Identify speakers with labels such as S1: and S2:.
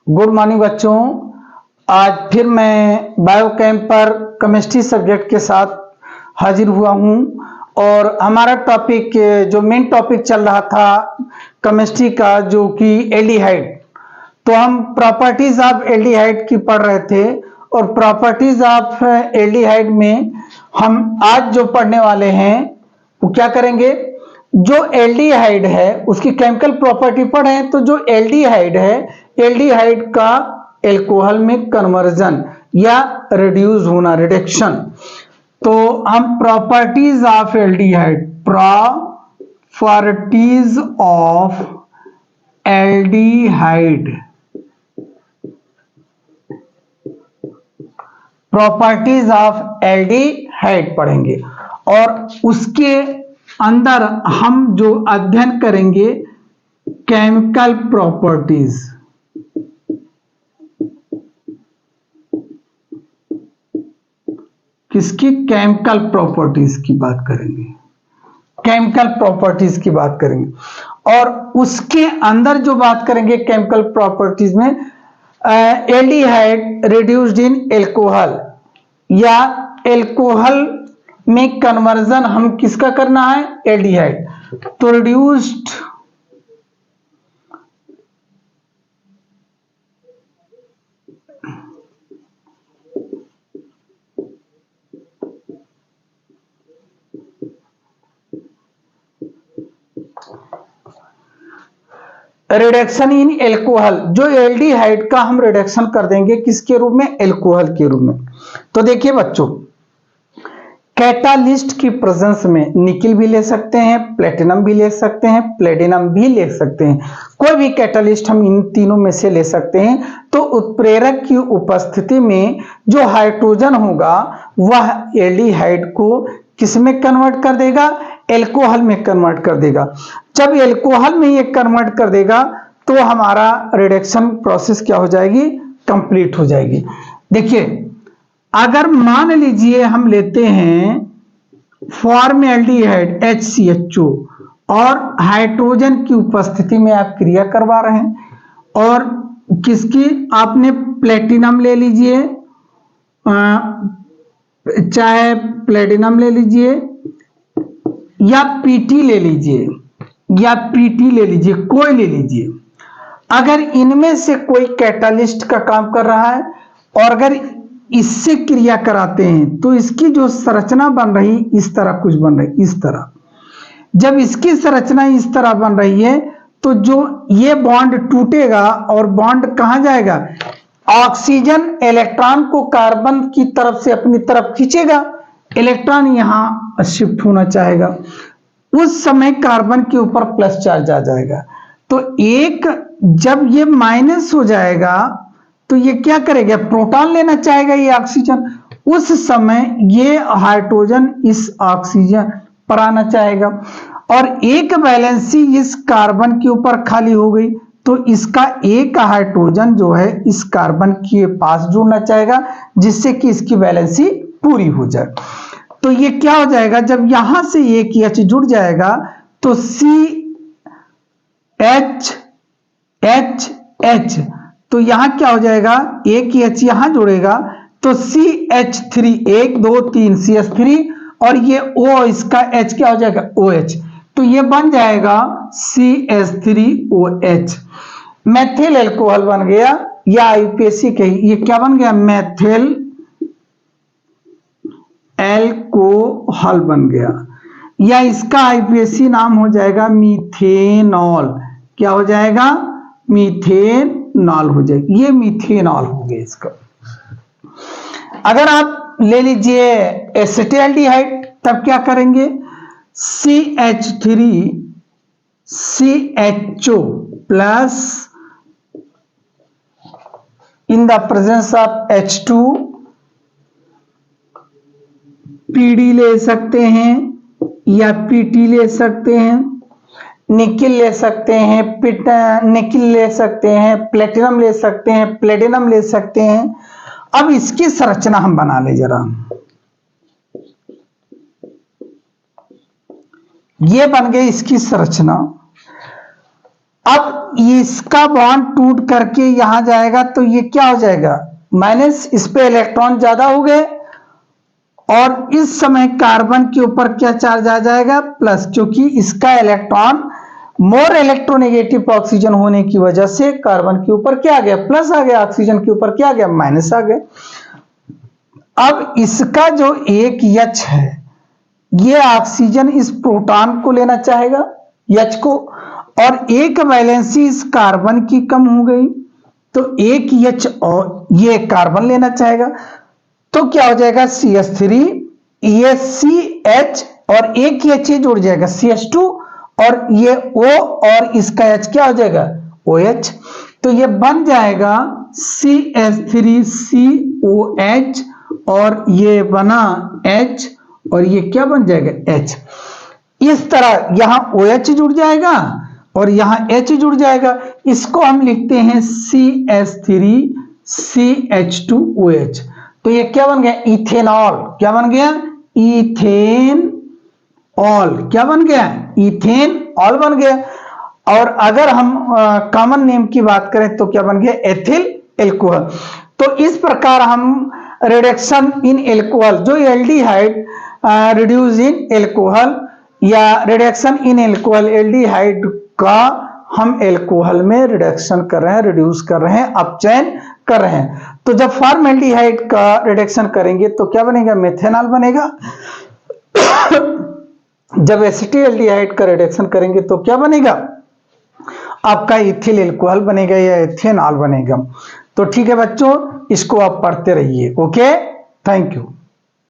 S1: Good morning बच्चों। आज फिर मैं बायोकेम पर केमिस्ट्री सब्जेक्ट के साथ हाजिर हुआ हूं और हमारा टॉपिक जो मेन टॉपिक चल रहा था केमिस्ट्री का जो कि एल्डिहाइड, तो हम प्रॉपर्टीज ऑफ एल्डिहाइड की पढ़ रहे थे और प्रॉपर्टीज ऑफ एल्डिहाइड में हम आज जो पढ़ने वाले हैं वो क्या करेंगे, जो एल्डिहाइड है उसकी केमिकल प्रॉपर्टी पढ़े। तो जो एल्डिहाइड है, एल्डिहाइड का एल्कोहल में कन्वर्जन या रिड्यूस होना, रिडक्शन। तो हम properties of aldehyde, properties of aldehyde, properties of aldehyde पढ़ेंगे और उसके अंदर हम जो अध्ययन करेंगे केमिकल प्रॉपर्टीज। किसकी? केमिकल प्रॉपर्टीज की बात करेंगे, केमिकल प्रॉपर्टीज की बात करेंगे और उसके अंदर जो बात करेंगे केमिकल प्रॉपर्टीज में एल्डिहाइड रिड्यूस्ड इन एल्कोहल या एल्कोहल में कन्वर्जन हम किसका करना है? एल्डिहाइड। तो रिड्यूस्ड रिडक्शन इन एल्कोहल, जो एल्डिहाइड का हम रिडक्शन कर देंगे किसके रूप में? एल्कोहल के रूप में। तो देखिए बच्चों, कैटालिस्ट की प्रेजेंस में निकिल भी ले सकते हैं, प्लेटिनम भी ले सकते हैं, प्लेटिनम भी ले सकते हैं, कोई भी कैटालिस्ट हम इन तीनों में से ले सकते हैं। तो उत्प्रेरक की उपस्थिति में जो हाइड्रोजन होगा वह एल्डिहाइड को किसमें कन्वर्ट कर देगा? एल्कोहल में कन्वर्ट कर देगा। जब एल्कोहल में ये कन्वर्ट कर देगा तो हमारा रिडक्शन प्रोसेस क्या हो जाएगी? कंप्लीट हो जाएगी। देखिए, अगर मान लीजिए हम लेते हैं फॉर्मल्डिहाइड HCHO और हाइड्रोजन की उपस्थिति में आप क्रिया करवा रहे हैं और किसकी? आपने प्लेटिनम ले लीजिए, चाहे प्लेटिनम ले लीजिए या पीटी ले लीजिए, या पीटी ले लीजिए, कोई ले लीजिए। अगर इनमें से कोई कैटालिस्ट का काम कर रहा है और अगर इससे क्रिया कराते हैं तो इसकी जो संरचना बन रही इस तरह कुछ बन रही, इस तरह। जब इसकी संरचना इस तरह बन रही है तो जो ये बॉन्ड टूटेगा और बॉन्ड कहां जाएगा? ऑक्सीजन इलेक्ट्रॉन को कार्बन की तरफ से अपनी तरफ खींचेगा, इलेक्ट्रॉन यहां शिफ्ट होना चाहेगा, उस समय कार्बन के ऊपर प्लस चार्ज आ जाएगा। तो एक जब ये माइनस हो जाएगा तो ये क्या करेगा? प्रोटॉन लेना चाहेगा ये ऑक्सीजन, उस समय ये हाइड्रोजन इस ऑक्सीजन पर आना चाहेगा और एक वैलेंसी इस कार्बन के ऊपर खाली हो गई तो इसका एक हाइड्रोजन जो है इस कार्बन के पास जुड़ना चाहेगा जिससे कि इसकी वैलेंसी पूरी हो जाए। तो ये क्या हो जाएगा? जब यहां से एक H जुड़ जाएगा तो CH, तो यहां क्या हो जाएगा? एक H यहां जुड़ेगा तो CH3, 1 2 3 CH3 और ये O, इसका H क्या हो जाएगा? OH। तो ये बन जाएगा CH3OH, मैथिल एल्कोहल बन गया या आईयूपीएसी के, ये क्या बन गया? मैथिल एल्कोहल बन गया या इसका आईयूपीएसी नाम हो जाएगा मीथेनॉल। क्या हो जाएगा? मीथेनॉल हो जाएगा, ये मीथेनॉल हो गया इसका। अगर आप ले लीजिए एसिटाल्डिहाइड, तब क्या करेंगे? CH3CHO plus in the presence of H2 PD ले सकते हैं या PT ले सकते हैं, निकिल ले सकते हैं, निकिल ले सकते हैं, प्लेटिनम ले सकते हैं, प्लेटिनम ले सकते हैं। अब इसकी संरचना हम बना ले जरा। ये बन गई इसकी संरचना। अब इसका बॉन्ड टूट करके यहां जाएगा तो ये क्या हो जाएगा, माइनस, इस पे इलेक्ट्रॉन ज्यादा हो गए और इस समय कार्बन के ऊपर क्या चार्ज आ जाएगा, प्लस, क्योंकि इसका इलेक्ट्रॉन मोर इलेक्ट्रोनेगेटिव ऑक्सीजन होने की वजह से कार्बन के ऊपर क्या आ गया, प्लस आ गया, ऑक्सीजन के ऊपर क्या आ गया, माइनस आ गया। अब इसका जो एक H है, ये ऑक्सीजन इस प्रोटॉन को लेना चाहेगा, H को, और एक वैलेंसी इस कार्बन की कम हो गई तो एक H और ये कार्बन लेना चाहेगा, तो क्या हो जाएगा, CH3, ये CH और एक H जुड़ जाएगा CH2 और ये O और इसका H क्या हो जाएगा, OH, तो ये बन जाएगा CH3COH और ये बना H और ये क्या बन जाएगा, H। इस तरह यहां OH जुड़ जाएगा और यहां H जुड़ जाएगा, इसको हम लिखते हैं CH3CH2OH। तो ये क्या बन गया, इथेनॉल, क्या बन गया, इथेनॉल, क्या बन गया, इथेनॉल बन गया। और अगर हम कॉमन नेम की बात करें तो क्या बन गया, एथिल एल्कोहल। तो इस प्रकार हम रिडक्शन इन एल्कोहल, जो एल्डिहाइड रिड्यूस इन एल्कोहल या रिडक्शन इन एल्कोहल, एल्डिहाइड का हम एल्कोहल में रिडक्शन कर रहे हैं, रिड्यूस कर रहे हैं, अपचयन कर रहे हैं। तो जब फॉर्मल्डिहाइड का रिडक्शन करेंगे तो क्या बनेगा, मेथेनॉल बनेगा। जब एसिटिल्डिहाइड का रिडक्शन करेंगे तो क्या बनेगा, आपका इथिल एल्कोहल बनेगा या इथेनॉल बनेगा। तो ठीक है बच्चों, इसको आप पढ़ते रहिए। Okay, thank you.